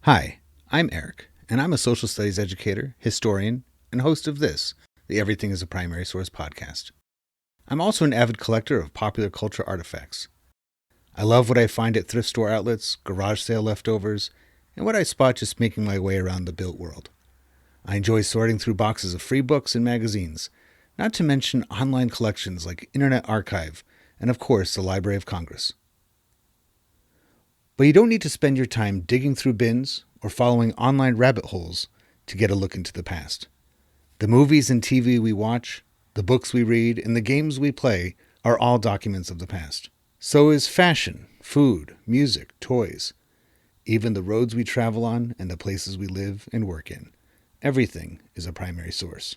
Hi, I'm Eric, and I'm a social studies educator, historian, and host of this, the Everything is a Primary Source podcast. I'm also an avid collector of popular culture artifacts. I love what I find at thrift store outlets, garage sale leftovers, and what I spot just making my way around the built world. I enjoy sorting through boxes of free books and magazines, not to mention online collections like Internet Archive, and of course the Library of Congress. But you don't need to spend your time digging through bins or following online rabbit holes to get a look into the past. The movies and TV we watch, the books we read, and the games we play are all documents of the past. So is fashion, food, music, toys, even the roads we travel on and the places we live and work in. Everything is a primary source.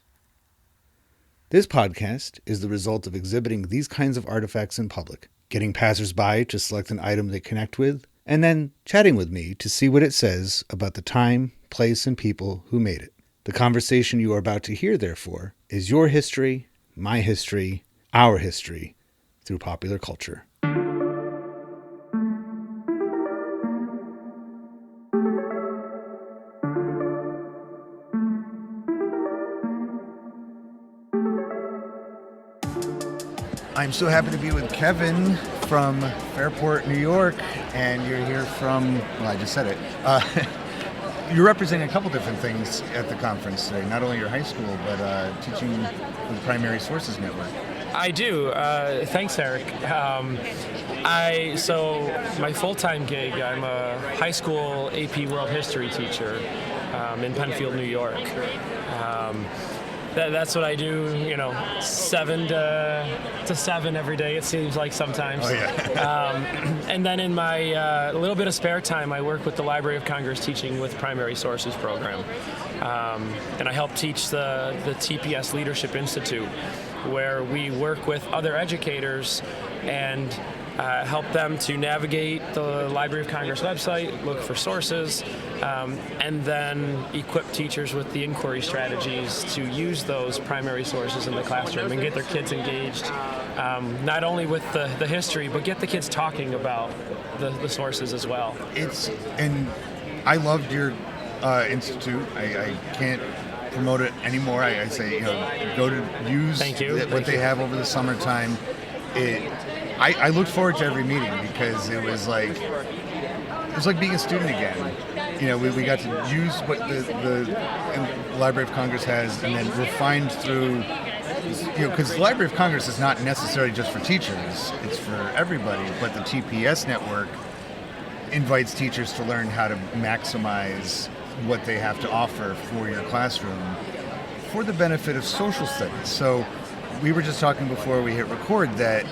This podcast is the result of exhibiting these kinds of artifacts in public, getting passersby to select an item they connect with, and then chatting with me to see what it says about the time, place, and people who made it. The conversation you are about to hear, therefore, is your history, my history, our history, through popular culture. I'm so happy to be with Kevin from Fairport, New York, and you're here from, well, I just said it. You're representing a couple different things at the conference today, not only your high school, but teaching the Primary Sources Network. I do. Thanks, Eric. So my full-time gig, I'm a high school AP World History teacher in Penfield, New York. That's what I do, 7 to 7 every day, it seems like sometimes. Oh, yeah. And then in my little bit of spare time, I work with the Library of Congress Teaching with Primary Sources program. And I help teach the TPS Leadership Institute, where we work with other educators and help them to navigate the Library of Congress website, look for sources, and then equip teachers with the inquiry strategies to use those primary sources in the classroom and get their kids engaged, not only with the history, but get the kids talking about the sources as well. And I loved your institute. I can't promote it anymore. I say, go to use what they have over the summertime. I looked forward to every meeting because it was like being a student again. We got to use what the Library of Congress has and then refined through, because the Library of Congress is not necessarily just for teachers, it's for everybody, but the TPS network invites teachers to learn how to maximize what they have to offer for your classroom for the benefit of social studies. So we were just talking before we hit record that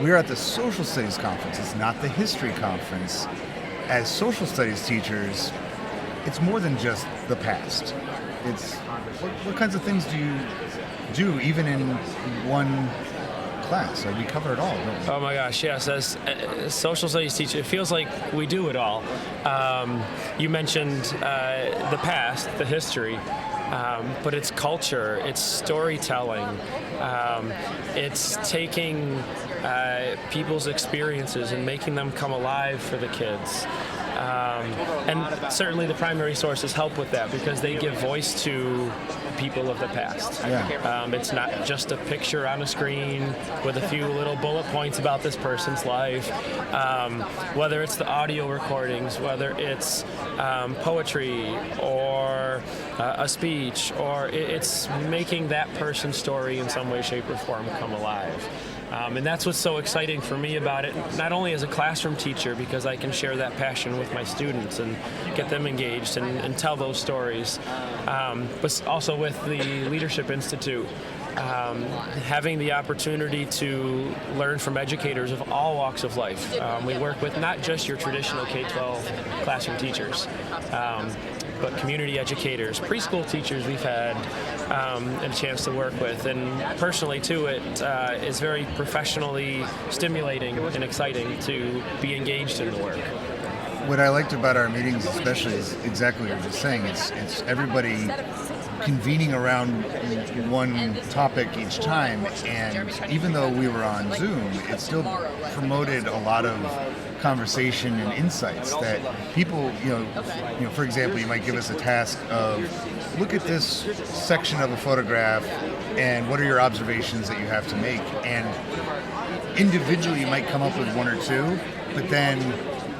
we're at the social studies conference. It's not the history conference. As social studies teachers, it's more than just the past. It's what kinds of things do you do even in one class? We cover it all, don't we? Oh my gosh, yes. As a social studies teacher, it feels like we do it all. You mentioned the past, the history. But it's culture, it's storytelling, it's taking people's experiences and making them come alive for the kids. And certainly the primary sources help with that because they give voice to people of the past. Yeah. It's not just a picture on a screen with a few little bullet points about this person's life. Whether it's the audio recordings, whether it's poetry or a speech, or it's making that person's story in some way, shape, or form come alive. And that's what's so exciting for me about it, not only as a classroom teacher, because I can share that passion with my students and get them engaged and tell those stories, but also with the Leadership Institute, having the opportunity to learn from educators of all walks of life. We work with not just your traditional K-12 classroom teachers, but community educators, preschool teachers we've had a chance to work with. And personally, too, it is very professionally stimulating and exciting to be engaged in the work. What I liked about our meetings especially is exactly what you're just saying. It's everybody convening around one topic each time, and even though we were on Zoom, it still promoted a lot of conversation and insights that people, for example, you might give us a task of look at this section of a photograph and what are your observations that you have to make, and individually you might come up with one or two, but then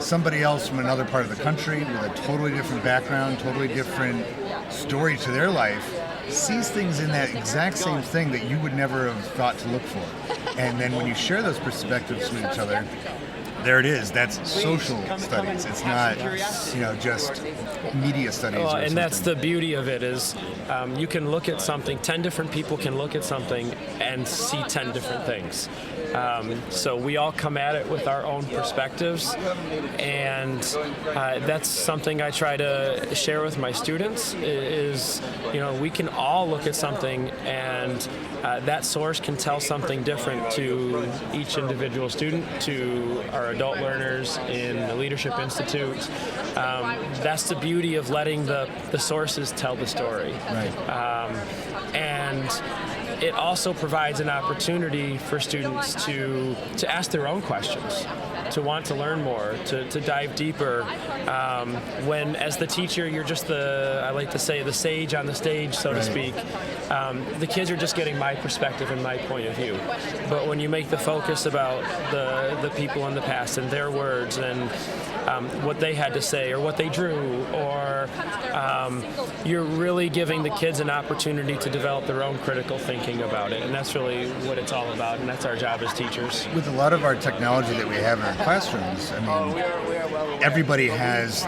somebody else from another part of the country with a totally different background, totally different story to their life, sees things in that exact same thing that you would never have thought to look for. And then when you share those perspectives with each other, there it is. That's social studies. It's not, just media studies. Well, or and something. that's the beauty of it is you can look at something, 10 different people can look at something and see 10 different things. So we all come at it with our own perspectives, and that's something I try to share with my students is, we can all look at something and that source can tell something different to each individual student, to our adult learners in the Leadership Institute. That's the beauty of letting the sources tell the story. Right. And it also provides an opportunity for students to ask their own questions, to want to learn more, to dive deeper. When, as the teacher, you're just I like to say, the sage on the stage, so to speak. The kids are just getting my perspective and my point of view. But when you make the focus about the people in the past and their words and what they had to say or what they drew, or you're really giving the kids an opportunity to develop their own critical thinking about it, and that's really what it's all about, and that's our job as teachers. With a lot of our technology that we have in our classrooms, everybody has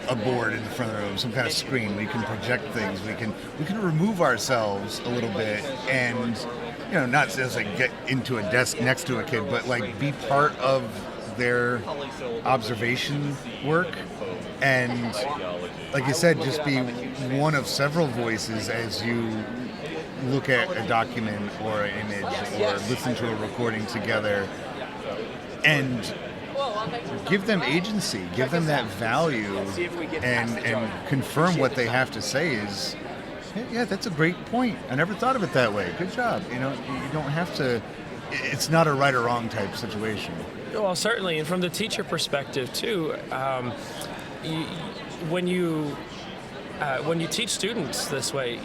a board in the front of the room, some kind of screen. We can project things. We can remove ourselves a little bit and, not just like get into a desk next to a kid, but like be part of their observation work, and like you said, just be one of several voices as you look at a document or an image or listen to a recording together, and give them agency, give them that value, and confirm what they have to say is, yeah, that's a great point. I never thought of it that way. Good job. You don't have to, it's not a right or wrong type situation. Well, certainly, and from the teacher perspective too, when you teach students this way,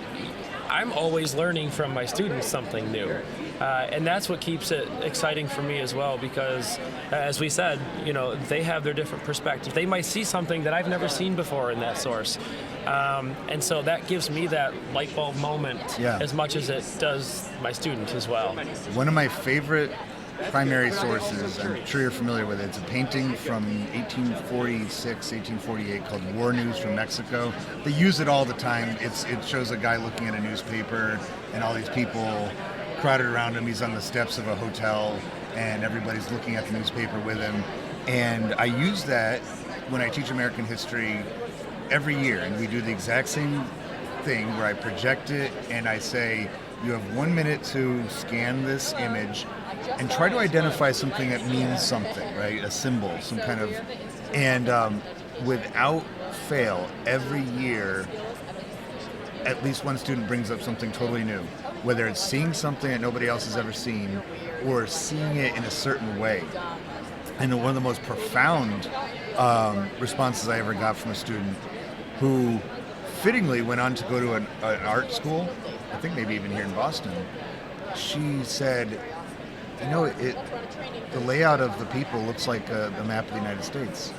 I'm always learning from my students something new. And that's what keeps it exciting for me as well, because as we said, they have their different perspectives. They might see something that I've never seen before in that source. And so that gives me that light bulb moment as much as it does my students as well. One of my favorite primary sources, I'm sure you're familiar with it, it's a painting from 1846, 1848 called War News from Mexico. They use it all the time. It shows a guy looking at a newspaper and all these people crowded around him. He's on the steps of a hotel and everybody's looking at the newspaper with him. And I use that when I teach American history every year, and we do the exact same thing where I project it and I say, you have 1 minute to scan this image and try to identify something that means something, right? A symbol, some kind of, and without fail, every year, at least one student brings up something totally new, whether it's seeing something that nobody else has ever seen or seeing it in a certain way. And one of the most profound responses I ever got from a student who fittingly went on to go to an art school, I think maybe even here in Boston, she said, the layout of the people looks like a map of the United States.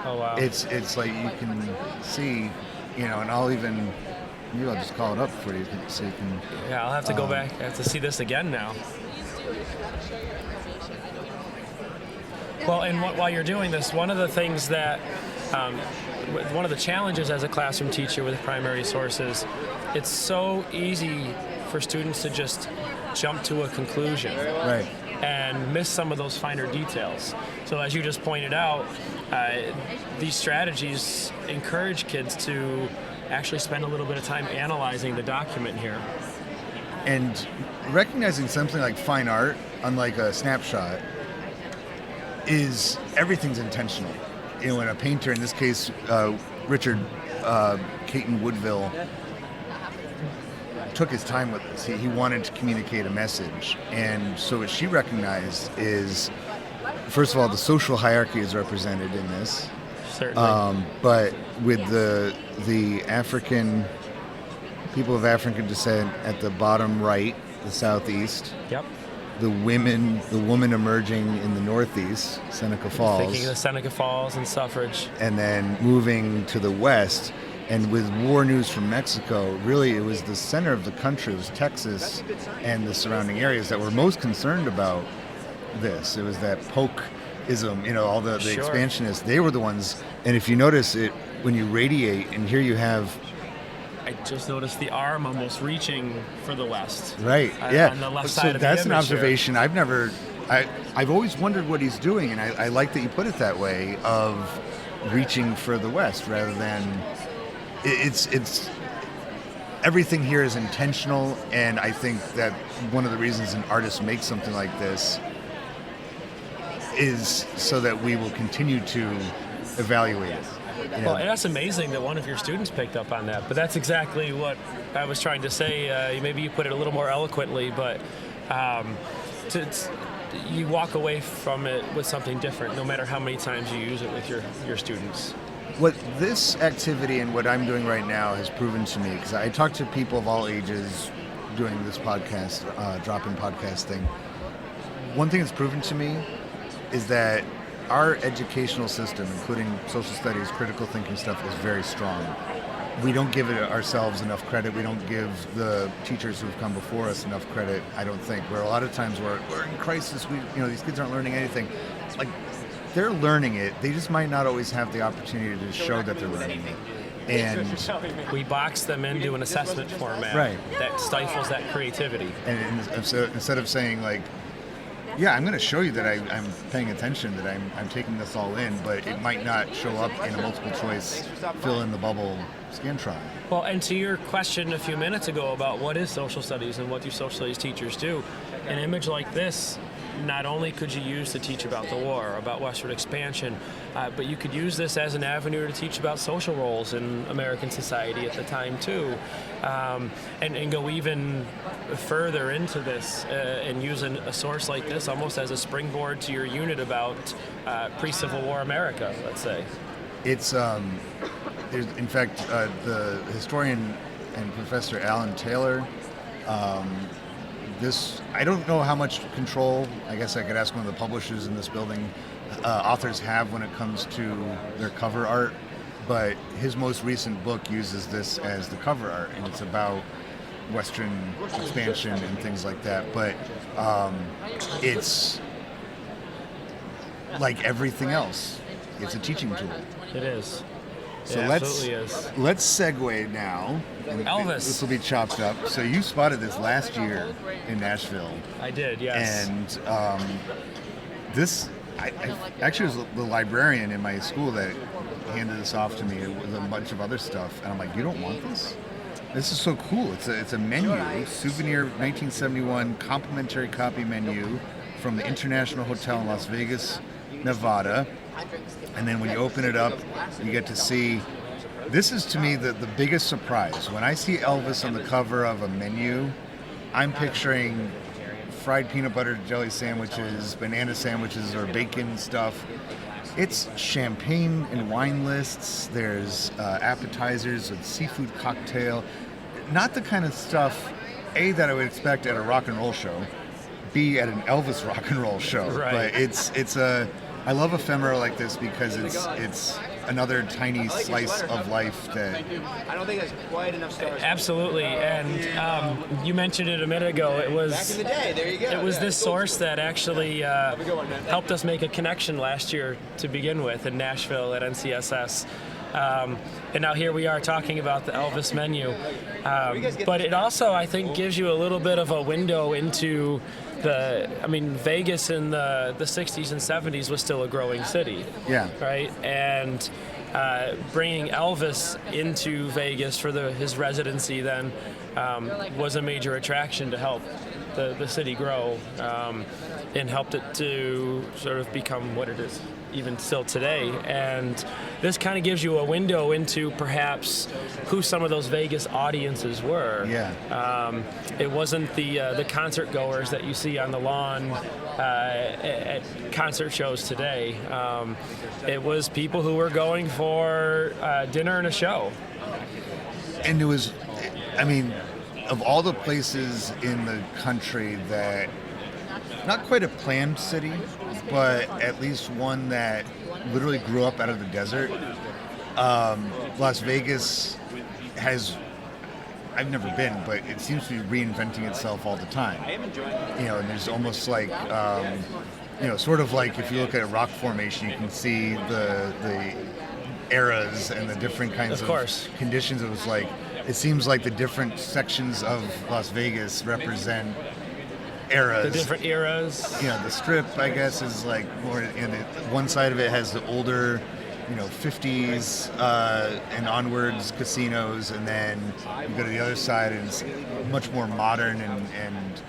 Oh, wow. It's like you can see, and maybe I'll just call it up for you so you can. Yeah, I'll have to go back. I have to see this again now. Well, and while you're doing this, one of the things that, one of the challenges as a classroom teacher with primary sources, it's so easy for students to just jump to a conclusion. Right. And miss some of those finer details. So as you just pointed out, these strategies encourage kids to actually spend a little bit of time analyzing the document here. And recognizing something like fine art, unlike a snapshot, is everything's intentional. when a painter, in this case, Richard Caton Woodville, took his time with this. He wanted to communicate a message. And so what she recognized is, first of all, the social hierarchy is represented in this. Certainly. But with the African, people of African descent at the bottom right, the southeast. Yep. The woman emerging in the northeast, Seneca Falls. Thinking of the Seneca Falls and suffrage. And then moving to the west. And with war news from Mexico, really it was the center of the country, it was Texas and the surrounding areas that were most concerned about this. It was that Polk-ism, all the Sure. expansionists, they were the ones. And if you notice it, when you radiate, and here you have... I just noticed the arm almost reaching for the west. Right, On the left side of the that's an image observation here. I've always wondered what he's doing, and I like that you put it that way, of reaching for the west rather than... It's everything here is intentional, and I think that one of the reasons an artist makes something like this is so that we will continue to evaluate it. Well, and that's amazing that one of your students picked up on that, but that's exactly what I was trying to say. Maybe you put it a little more eloquently, but you walk away from it with something different, no matter how many times you use it with your students. What this activity and what I'm doing right now has proven to me, because I talk to people of all ages doing this podcast, drop-in podcast thing. One thing that's proven to me is that our educational system, including social studies, critical thinking stuff, is very strong. We don't give it ourselves enough credit. We don't give the teachers who've come before us enough credit, I don't think. Where a lot of times we're in crisis, these kids aren't learning anything. Like, they're learning it. They just might not always have the opportunity to show that they're learning it. And we box them into an assessment format that stifles that creativity. And so instead of saying like, yeah, I'm going to show you that I'm paying attention, that I'm taking this all in, but it might not show up in a multiple choice, fill in the bubble Scantron. Well, and to your question a few minutes ago about what is social studies and what do social studies teachers do, an image like this, not only could you use to teach about the war, about westward expansion, but you could use this as an avenue to teach about social roles in American society at the time too, and go even further into this and use a source like this almost as a springboard to your unit about pre-Civil War America, let's say. It's there's, in fact, the historian and Professor Alan Taylor. I don't know how much control, I guess I could ask one of the publishers in this building, authors have when it comes to their cover art, but his most recent book uses this as the cover art, and it's about Western expansion and things like that, but it's like everything else. It's a teaching tool. It is. So it let's absolutely is. segue now. Elvis. This will be chopped up. So you spotted this last year in Nashville. I did, yes. And this, I actually was the librarian in my school that handed this off to me with a bunch of other stuff. And I'm like, you don't want this? This is so cool. It's a menu, Souvenir 1971 complimentary copy menu from the International Hotel in Las Vegas, Nevada. And then when you open it up, you get to see, this is to me the biggest surprise. When I see Elvis on the cover of a menu, I'm picturing fried peanut butter jelly sandwiches, banana sandwiches, or bacon stuff. It's champagne and wine lists. There's appetizers with seafood cocktail. Not the kind of stuff, A, that I would expect at a rock and roll show, B, at an Elvis rock and roll show. Right. But I love ephemera like this because it's another tiny slice of life that... I don't think that's quite enough stars. Absolutely, and you mentioned it a minute ago. It was Back in the day, there you go. It was this source that actually helped us make a connection last year to begin with in Nashville at NCSS. And now here we are talking about the Elvis menu. But it also, I think, gives you a little bit of a window into Vegas in the 60s and 70s was still a growing city. Yeah. Right? And bringing Elvis into Vegas for his residency then was a major attraction to help the city grow and helped it to sort of become what it is. even still today. And this kind of gives you a window into perhaps who some of those Vegas audiences were. Yeah. It wasn't the concert goers that you see on the lawn at concert shows today. It was people who were going for dinner and a show. And it was, I mean, of all the places in the country that, not quite a planned city, but at least one that literally grew up out of the desert, Las Vegas has, I've never been, but it seems to be reinventing itself all the time. You know, and there's almost like, you know, sort of like if you look at a rock formation, you can see the eras and the different kinds of conditions. It was like, it seems like the different sections of Las Vegas represent eras. The different eras. You know, the Strip, I guess, is like more, and one side of it has the older, you know, 50s and onwards casinos, and then you go to the other side and it's much more modern and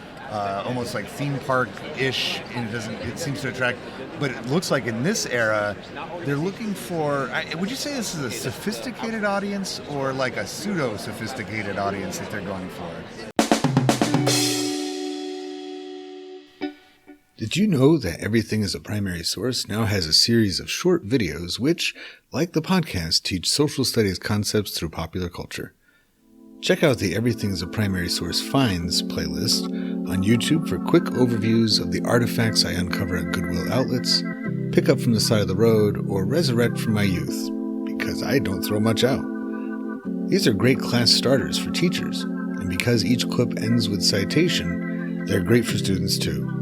almost like theme park-ish, and it seems to attract, but it looks like in this era they're looking for, would you say this is a sophisticated audience or like a pseudo-sophisticated audience that they're going for? Did you know that Everything is a Primary Source now has a series of short videos which, like the podcast, teach social studies concepts through popular culture? Check out the Everything is a Primary Source Finds playlist on YouTube for quick overviews of the artifacts I uncover at Goodwill outlets, pick up from the side of the road, or resurrect from my youth, because I don't throw much out. These are great class starters for teachers, and because each clip ends with citation, they're great for students too.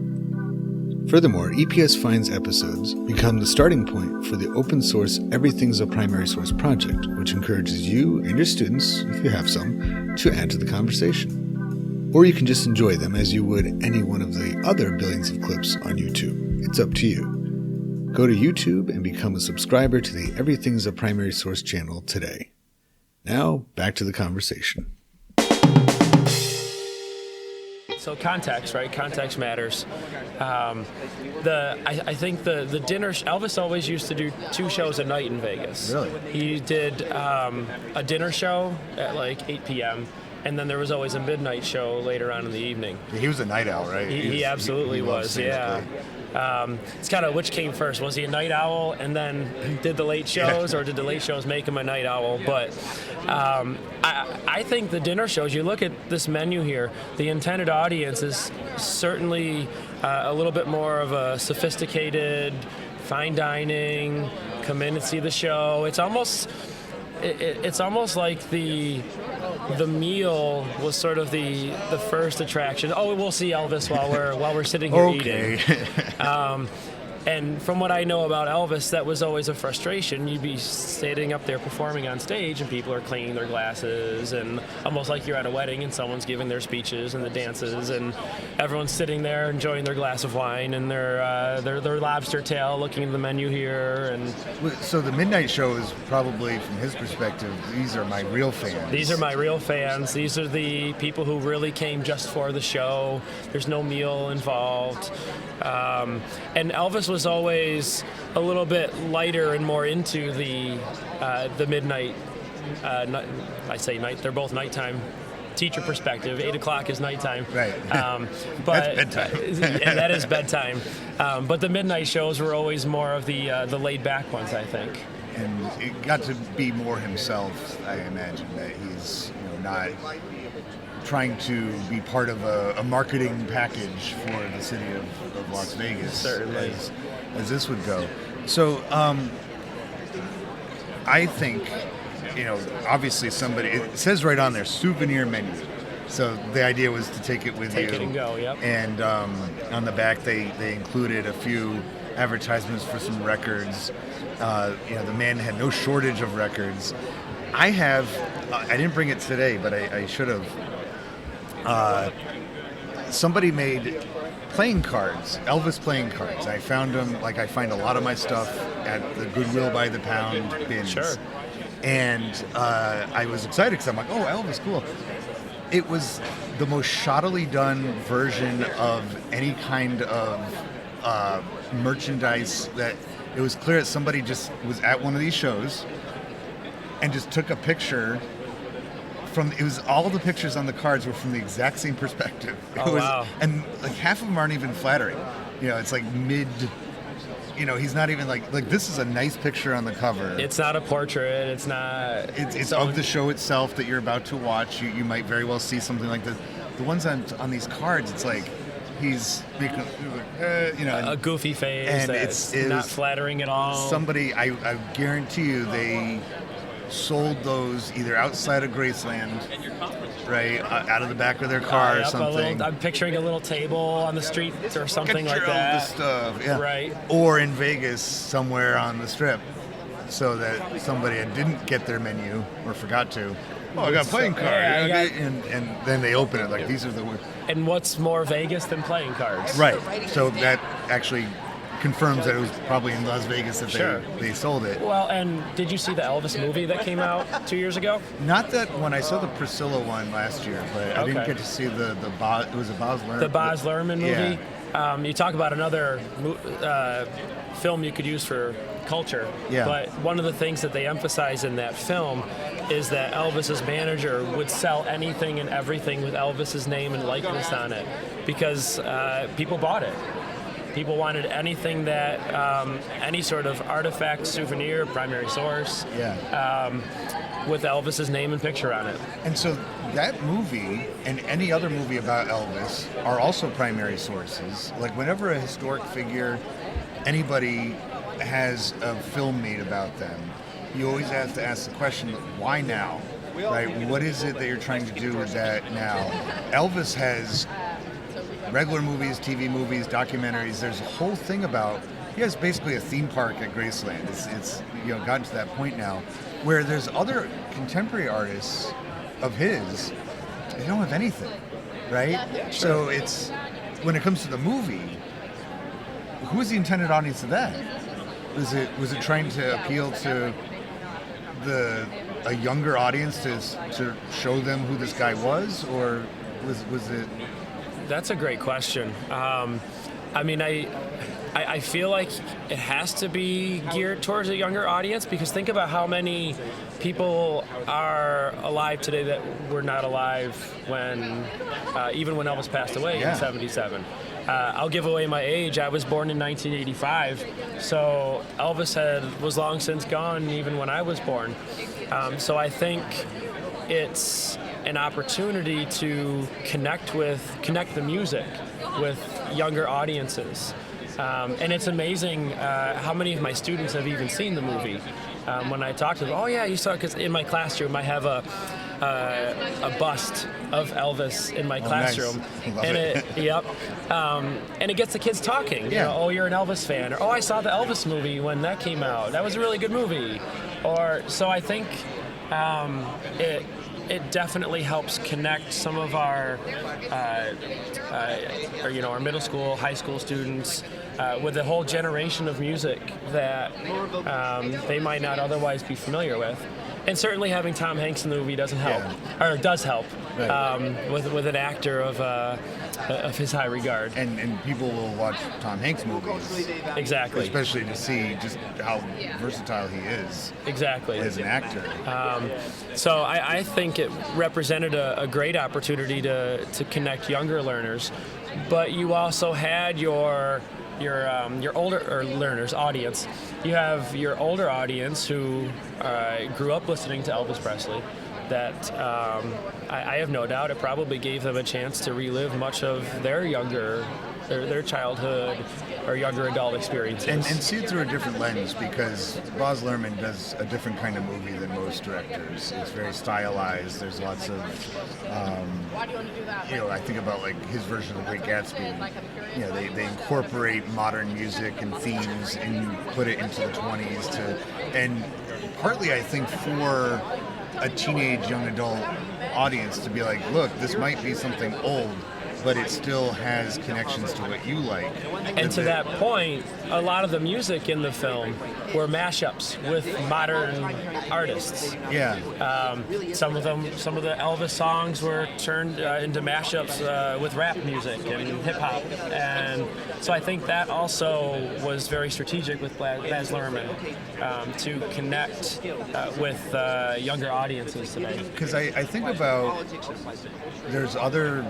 Furthermore, EPS Finds episodes become the starting point for the open source Everything's a Primary Source project, which encourages you and your students, if you have some, to add to the conversation. Or you can just enjoy them as you would any one of the other billions of clips on YouTube. It's up to you. Go to YouTube and become a subscriber to the Everything's a Primary Source channel today. Now, back to the conversation. So context, right? Context matters. I think the dinner. Elvis always used to do 2 shows a night in Vegas. Really? He did a dinner show at like 8 p.m. and then there was always a midnight show later on in the evening. He was a night owl, right? He absolutely was. Yeah. It's kind of which came first. Was he a night owl and then did the late shows, or did the late shows make him a night owl? But I think the dinner shows, you look at this menu here, the intended audience is certainly a little bit more of a sophisticated, fine dining, come in and see the show. It's almost like the meal was sort of the first attraction. Oh, we'll see Elvis while we're sitting here eating. And from what I know about Elvis, that was always a frustration. You'd be sitting up there performing on stage, and people are cleaning their glasses, and almost like you're at a wedding, and someone's giving their speeches and the dances, and everyone's sitting there enjoying their glass of wine and their lobster tail, looking at the menu here. And so the midnight show is probably, from his perspective, these are my real fans. These are my real fans. These are the people who really came just for the show. There's no meal involved. And Elvis was always a little bit lighter and more into the midnight. I say night; they're both nighttime. Teacher perspective, 8 o'clock is nighttime. Right. But that's bedtime. And that is bedtime. But the midnight shows were always more of the laid back ones, I think. And it got to be more himself. I imagine that he's not trying to be part of a marketing package for the city of Las Vegas. Certainly. As this would go. So I think, obviously it says right on there, souvenir menu. So the idea was to take it with you. Take it and go, yep. And on the back they included a few advertisements for some records. The man had no shortage of records. I didn't bring it today, but I should have. Somebody made playing cards, Elvis playing cards. I found them, like I find a lot of my stuff at the Goodwill by the pound bins. Sure. And I was excited because I'm like, oh, Elvis, cool. It was the most shoddily done version of any kind of merchandise that it was clear that somebody just was at one of these shows and just took a picture from. It was all the pictures on the cards were from the exact same perspective. Wow! And like half of them aren't even flattering. It's like mid. He's not even like this is a nice picture on the cover. It's not a portrait. It's not. It's of the show itself that you're about to watch. You might very well see something like this. The ones on these cards, it's like he's making, a goofy face, and it's not flattering at all. Somebody, I guarantee you, they sold those either outside of Graceland, right, out of the back of their car or something. I'm picturing a little table on the street or something like that. The stuff, yeah. Right. Or in Vegas, somewhere on the Strip, so that somebody didn't get their menu or forgot to. Oh, I got a playing card. Yeah, and then they open it like these are the. And what's more Vegas than playing cards? Right. So that actually confirms that it was probably in Las Vegas that they sold it. Well, and did you see the Elvis movie that came out 2 years ago? Not that one. I saw the Priscilla one last year, but I didn't get to see the it was a Baz Luhrmann. The Baz Luhrmann movie. Yeah. You talk about another film you could use for culture. Yeah. But one of the things that they emphasize in that film is that Elvis's manager would sell anything and everything with Elvis's name and likeness on it because people bought it. People wanted anything that, any sort of artifact, souvenir, primary source, with Elvis's name and picture on it. And so that movie and any other movie about Elvis are also primary sources. Like whenever a historic figure, anybody has a film made about them, you always have to ask the question, why now? Right? What is it that you're trying to do with that now? Elvis has regular movies, TV movies, documentaries. There's a whole thing about. He has basically a theme park at Graceland. It's gotten to that point now, where there's other contemporary artists of his. They don't have anything, right? Yeah, sure. So it's when it comes to the movie, who is the intended audience of that? Was it trying to appeal to a younger audience to show them who this guy was, or was it? That's a great question. I feel like it has to be geared towards a younger audience because think about how many people are alive today that were not alive when, even when Elvis passed away in '77. I'll give away my age. I was born in 1985, so Elvis was long since gone even when I was born. So I think it's an opportunity to connect the music with younger audiences. And it's amazing how many of my students have even seen the movie. When I talk to them, oh yeah, you saw it, because in my classroom I have a bust of Elvis in my classroom. Nice. And it gets the kids talking. Yeah. Oh, you're an Elvis fan, or oh, I saw the Elvis movie when that came out. That was a really good movie. So I think it definitely helps connect some of our middle school, high school students with a whole generation of music that they might not otherwise be familiar with. And certainly having Tom Hanks in the movie doesn't help, or does help, right. with an actor of his high regard. And people will watch Tom Hanks movies. Exactly. Especially to see just how versatile he is. Exactly. As an actor. So I think it represented a great opportunity to connect younger learners, but you also had your older learners audience. You have your older audience who grew up listening to Elvis Presley. That I have no doubt it probably gave them a chance to relive much of their childhood or younger adult experiences. And see it through a different lens, because Baz Luhrmann does a different kind of movie than most directors. It's very stylized. There's lots of, I think about like his version of The Great Gatsby. They incorporate modern music and themes and put it into the 20s and partly I think for a teenage young adult audience to be like, look, this might be something old, but it still has connections to what you like. And to that point, a lot of the music in the film were mashups with modern artists. Yeah. Some of the Elvis songs were turned into mashups with rap music and hip hop, and so I think that also was very strategic with Baz Luhrmann to connect with younger audiences today. Because I think about, there's other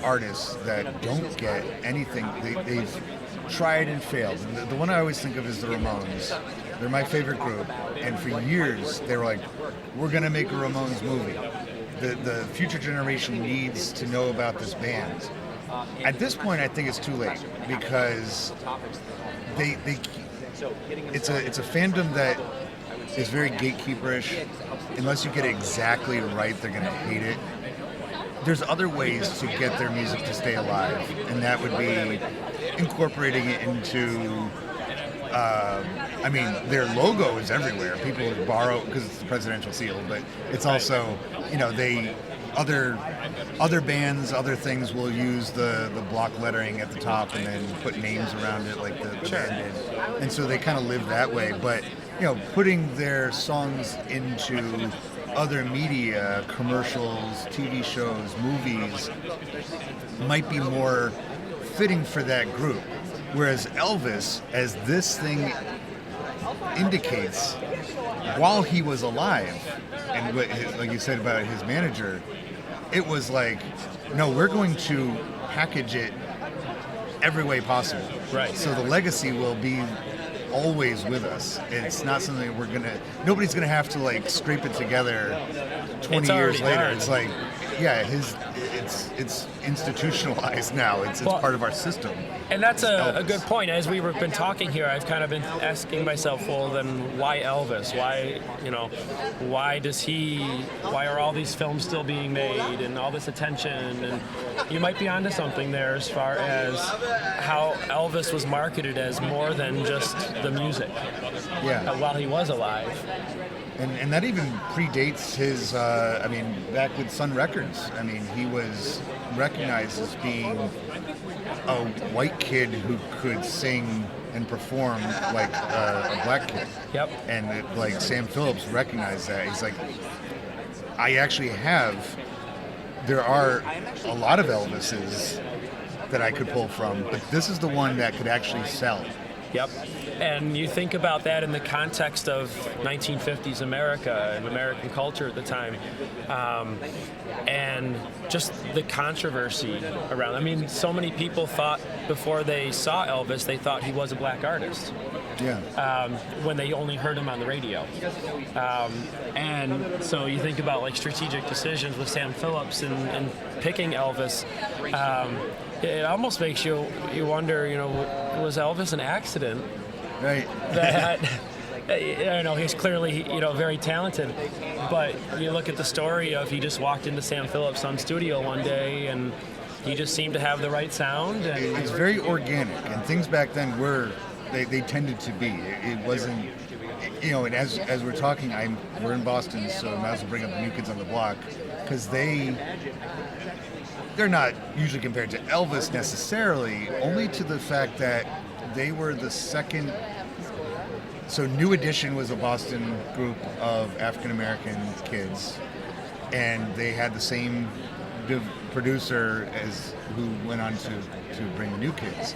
artists that don't get anything. They've tried and failed. And the one I always think of is the Ramones. They're my favorite group, and for years they were like, we're going to make a Ramones movie. The future generation needs to know about this band. At this point, I think it's too late, because it's a fandom that is very gatekeeperish. Unless you get it exactly right, they're going to hate it. There's other ways to get their music to stay alive, and that would be incorporating it into, their logo is everywhere. People borrow, because it's the presidential seal, but it's also, other bands, other things will use the block lettering at the top and then put names around it like the band did. And so they kind of live that way. But, putting their songs into other media, commercials, TV shows, movies, might be more fitting for that group. Whereas Elvis, as this thing indicates, while he was alive, and like you said about his manager, it was like, no, we're going to package it every way possible. Right. So the legacy will be always with us. It's not something nobody's gonna have to like scrape it together 20 years later. Done. It's like, yeah, it's institutionalized now. It's part of our system. And that's a good point. As we've been talking here, I've kind of been asking myself, well, then why Elvis? Why are all these films still being made and all this attention? And you might be onto something there as far as how Elvis was marketed as more than just the music. Yeah. While he was alive. And that even predates his, back with Sun Records. He was recognized as being a white kid who could sing and perform like a black kid. Yep. And Sam Phillips recognized that. He's like, there are a lot of Elvises that I could pull from, but this is the one that could actually sell. Yep. And you think about that in the context of 1950s America and American culture at the time, and just the controversy around. So many people thought before they saw Elvis, they thought he was a black artist. Yeah. When they only heard him on the radio. And so you think about strategic decisions with Sam Phillips and picking Elvis. It almost makes you wonder, was Elvis an accident? Right. That he's clearly very talented, but you look at the story of he just walked into Sam Phillips on studio one day and he just seemed to have the right sound. And it's very organic, and things back then they tended to be. It wasn't, and as we're talking, we're in Boston, so I might as well bring up the New Kids on the Block, because they're not usually compared to Elvis necessarily, only to the fact that they were the second. So New Edition was a Boston group of African-American kids, and they had the same producer as who went on to bring the New Kids.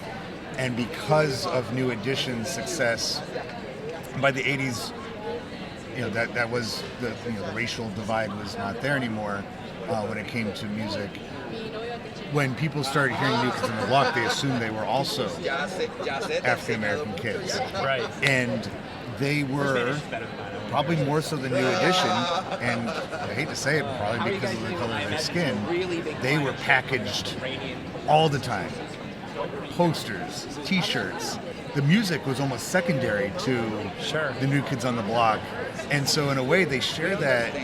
And because of New Edition's success, by the 80s, that was the racial divide was not there anymore when it came to music. When people started hearing New Kids on the Block, they assumed they were also African-American kids. Right. And they were probably more so than New Edition, and I hate to say it, probably because of the color of their skin, they were packaged all the time. Posters, T-shirts. The music was almost secondary to the New Kids on the Block. And so in a way, they share that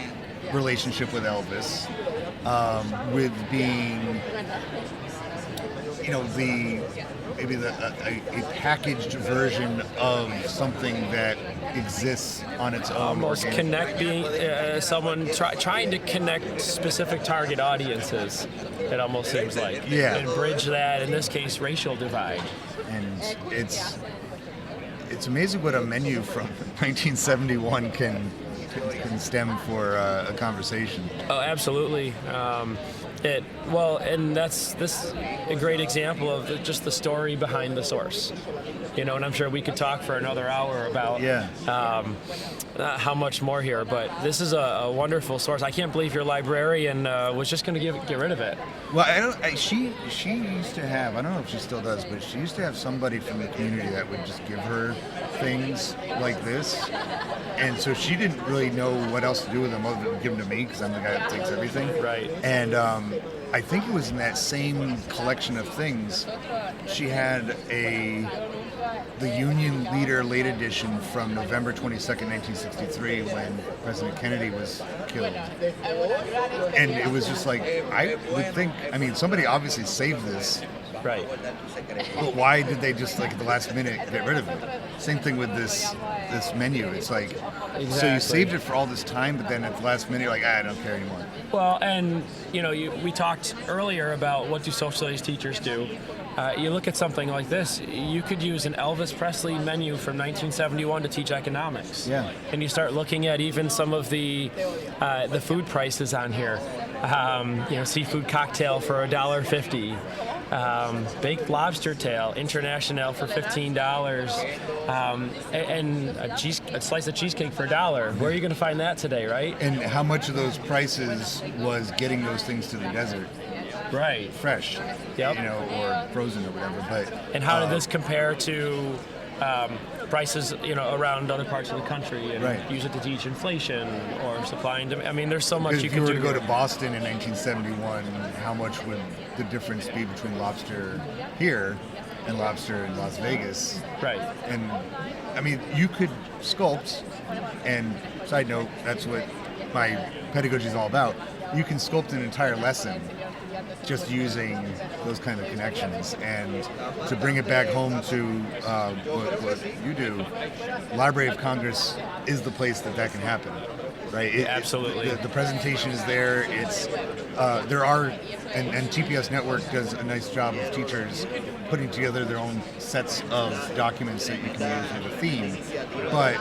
relationship with Elvis, with being, a packaged version of something that exists on its own. Almost being someone trying to connect specific target audiences. It almost seems like. Yeah. And bridge that, in this case, racial divide. And it's amazing what a menu from 1971 can stem for a conversation. Oh, absolutely. And that's a great example of just the story behind the source. And I'm sure we could talk for another hour about how much more here, but this is a wonderful source. I can't believe your librarian was just going to get rid of it. Well, she used to have, I don't know if she still does, but she used to have somebody from the community that would just give her things like this, and so she didn't really know what else to do with them other than give them to me, because I'm the guy that takes everything. Right. And I think it was in that same collection of things, she had the Union Leader late edition from November 22nd, 1963, when President Kennedy was killed. And it was just like, I would think, somebody obviously saved this. Right. But why did they just, at the last minute, get rid of it? Same thing with this menu. It's like, exactly. So you saved it for all this time, but then at the last minute, you're like, I don't care anymore. Well, and, we talked earlier about what do social studies teachers do. You look at something like this, you could use an Elvis Presley menu from 1971 to teach economics. Yeah. And you start looking at even some of the food prices on here. Seafood cocktail for $1.50. Baked lobster tail, international for $15, and a slice of cheesecake for $1. Where are you going to find that today, right? And how much of those prices was getting those things to the desert? Right. Fresh. Yep. Or frozen or whatever. But and how did this compare to prices, around other parts of the country, and use it to teach inflation or supply and demand? There's so much you could do. If you were to go to Boston in 1971, how much would the difference be between lobster here and lobster in Las Vegas? Right. And you could sculpt, and side note, that's what my pedagogy is all about. You can sculpt an entire lesson just using those kind of connections, and to bring it back home to what you do, Library of Congress is the place that can happen, right? Absolutely. The presentation is there. It's there are, and TPS Network does a nice job of teachers putting together their own sets of documents that you can use with a theme, but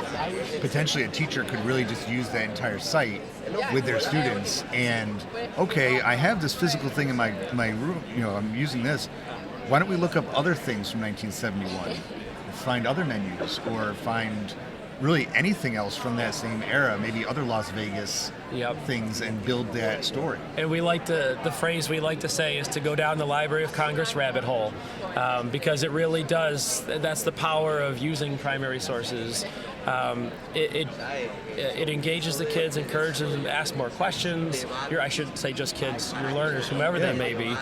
potentially a teacher could really just use that entire site with their students, and okay, I have this physical thing in my room, I'm using this. Why don't we look up other things from 1971, find other menus, or find really anything else from that same era, maybe other Las Vegas things, and build that story. And we like the phrase we like to say is to go down the Library of Congress rabbit hole, because it really does. That's the power of using primary sources. It engages the kids, encourages them to ask more questions. I shouldn't say just kids, your learners, whomever they may be.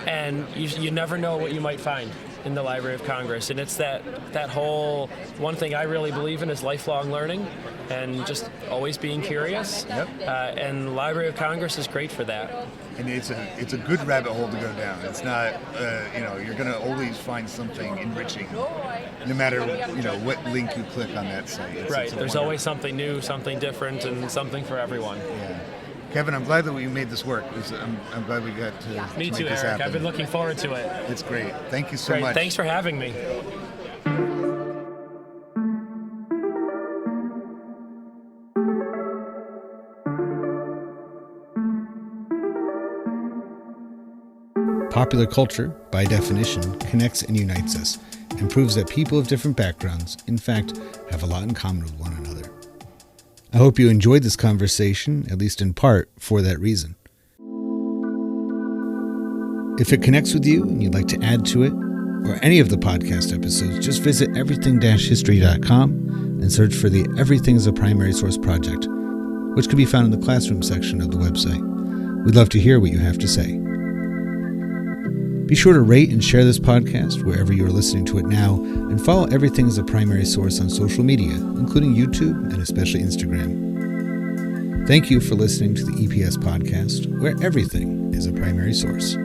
And you never know what you might find in the Library of Congress. And it's that whole, one thing I really believe in is lifelong learning and just always being curious. And the Library of Congress is great for that. And it's a good rabbit hole to go down. It's not, you're going to always find something enriching, no matter, what link you click on that site. There's always something new, something different, and something for everyone. Yeah. Kevin, I'm glad that we made this work. I'm glad we got to Me to too, make this Eric. happen. I've been looking forward to it. It's great. Thank you so much. Thanks for having me. Popular culture, by definition, connects and unites us, and proves that people of different backgrounds, in fact, have a lot in common with one another. I hope you enjoyed this conversation, at least in part, for that reason. If it connects with you and you'd like to add to it, or any of the podcast episodes, just visit everything-history.com and search for the Everything is a Primary Source project, which can be found in the classroom section of the website. We'd love to hear what you have to say. Be sure to rate and share this podcast wherever you are listening to it now, and follow Everything as a Primary Source on social media, including YouTube and especially Instagram. Thank you for listening to the EPS podcast, where everything is a primary source.